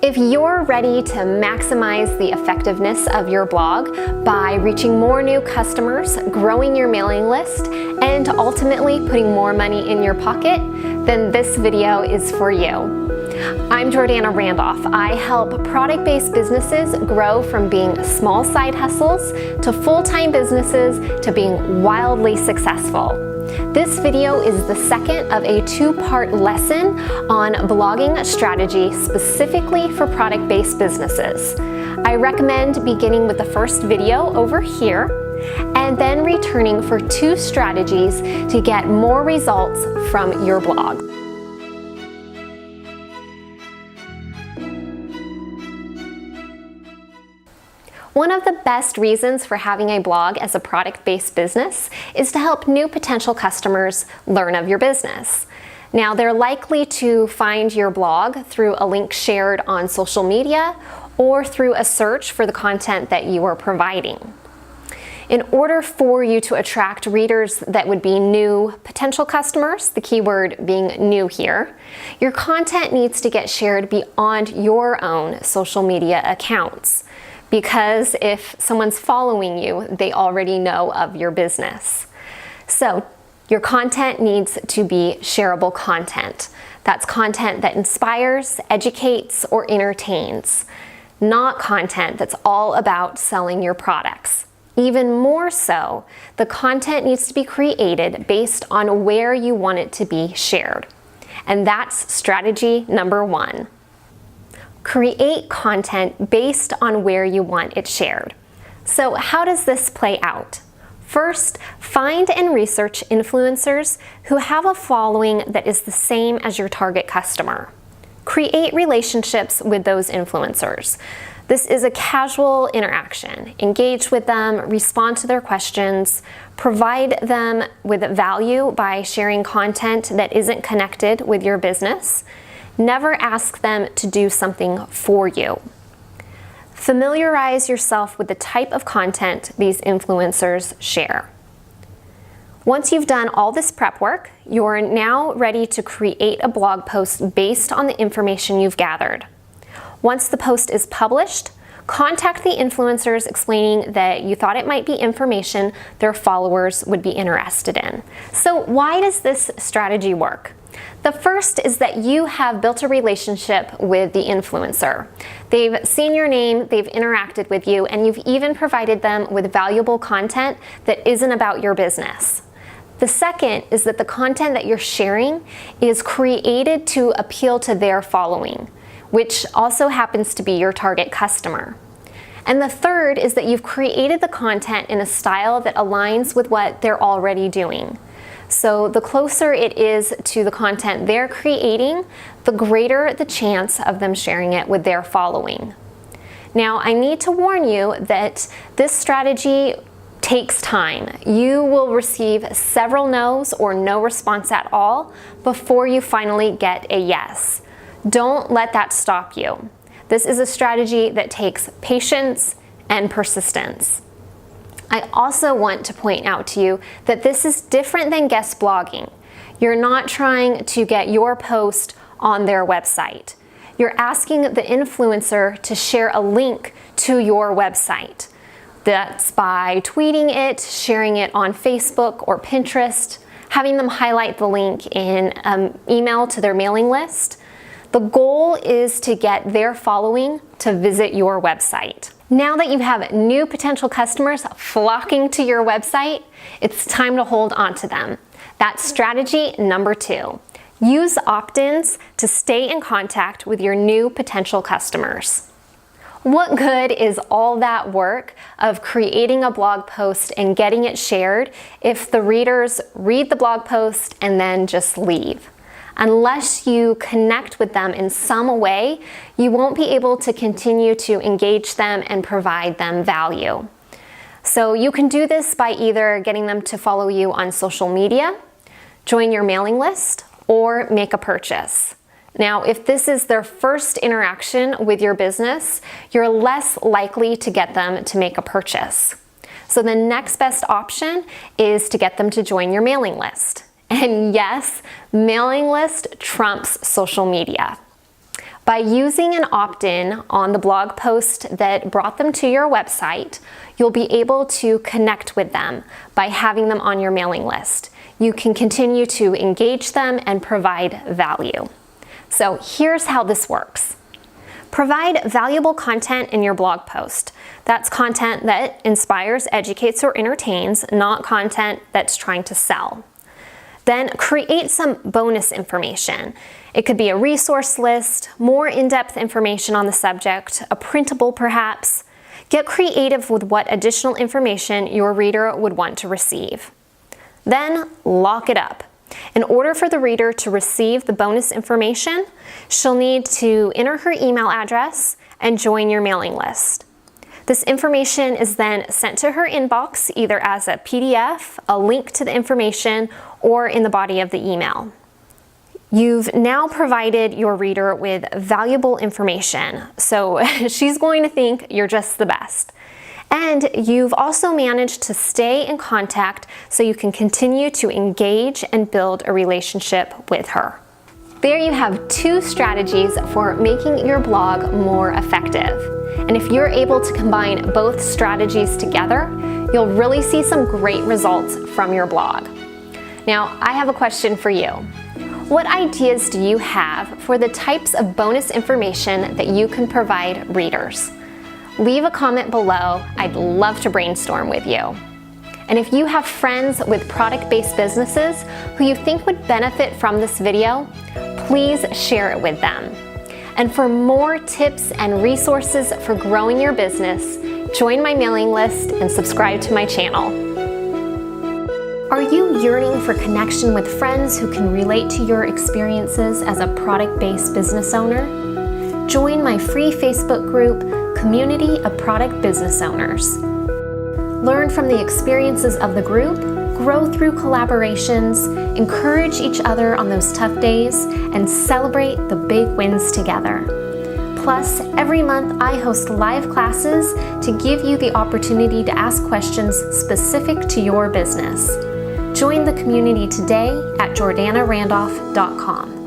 If you're ready to maximize the effectiveness of your blog by reaching more new customers, growing your mailing list, and ultimately putting more money in your pocket, then this video is for you. I'm Jordana Randolph. I help product-based businesses grow from being small side hustles to full-time businesses to being wildly successful. This video is the second of a two-part lesson on blogging strategy specifically for product-based businesses. I recommend beginning with the first video over here and then returning for two strategies to get more results from your blog. One of the best reasons for having a blog as a product-based business is to help new potential customers learn of your business. Now, they're likely to find your blog through a link shared on social media or through a search for the content that you are providing. In order for you to attract readers that would be new potential customers, the keyword being new here, your content needs to get shared beyond your own social media accounts. Because if someone's following you, they already know of your business. So your content needs to be shareable content. That's content that inspires, educates, or entertains, not content that's all about selling your products. Even more so, the content needs to be created based on where you want it to be shared. And that's strategy number one. Create content based on where you want it shared. So how does this play out? First, find and research influencers who have a following that is the same as your target customer. Create relationships with those influencers. This is a casual interaction. Engage with them, respond to their questions, provide them with value by sharing content that isn't connected with your business. Never ask them to do something for you. Familiarize yourself with the type of content these influencers share. Once you've done all this prep work, you're now ready to create a blog post based on the information you've gathered. Once the post is published, contact the influencers explaining that you thought it might be information their followers would be interested in. So why does this strategy work? The first is that you have built a relationship with the influencer. They've seen your name, they've interacted with you, and you've even provided them with valuable content that isn't about your business. The second is that the content that you're sharing is created to appeal to their following, which also happens to be your target customer. And the third is that you've created the content in a style that aligns with what they're already doing. So the closer it is to the content they're creating, the greater the chance of them sharing it with their following. Now, I need to warn you that this strategy takes time. You will receive several no's or no response at all before you finally get a yes. Don't let that stop you. This is a strategy that takes patience and persistence. I also want to point out to you that this is different than guest blogging. You're not trying to get your post on their website. You're asking the influencer to share a link to your website. That's by tweeting it, sharing it on Facebook or Pinterest, having them highlight the link in an email to their mailing list. The goal is to get their following to visit your website. Now that you have new potential customers flocking to your website, it's time to hold on to them. That's strategy number two. Use opt-ins to stay in contact with your new potential customers. What good is all that work of creating a blog post and getting it shared if the readers read the blog post and then just leave? Unless you connect with them in some way, you won't be able to continue to engage them and provide them value. So you can do this by either getting them to follow you on social media, join your mailing list, or make a purchase. Now, if this is their first interaction with your business, you're less likely to get them to make a purchase. So the next best option is to get them to join your mailing list. And yes, mailing list trumps social media. By using an opt-in on the blog post that brought them to your website, you'll be able to connect with them by having them on your mailing list. You can continue to engage them and provide value. So here's how this works. Provide valuable content in your blog post. That's content that inspires, educates, or entertains, not content that's trying to sell. Then create some bonus information. It could be a resource list, more in-depth information on the subject, a printable perhaps. Get creative with what additional information your reader would want to receive. Then lock it up. In order for the reader to receive the bonus information, she'll need to enter her email address and join your mailing list. This information is then sent to her inbox either as a PDF, a link to the information, or in the body of the email. You've now provided your reader with valuable information, so she's going to think you're just the best. And you've also managed to stay in contact so you can continue to engage and build a relationship with her. There you have 2 strategies for making your blog more effective. And if you're able to combine both strategies together, you'll really see some great results from your blog. Now, I have a question for you. What ideas do you have for the types of bonus information that you can provide readers? Leave a comment below. I'd love to brainstorm with you. And if you have friends with product-based businesses who you think would benefit from this video, please share it with them. And for more tips and resources for growing your business, join my mailing list and subscribe to my channel. Are you yearning for connection with friends who can relate to your experiences as a product-based business owner? Join my free Facebook group, Community of Product Business Owners. Learn from the experiences of the group, grow through collaborations, encourage each other on those tough days, and celebrate the big wins together. Plus, every month I host live classes to give you the opportunity to ask questions specific to your business. Join the community today at jordanarandolph.com.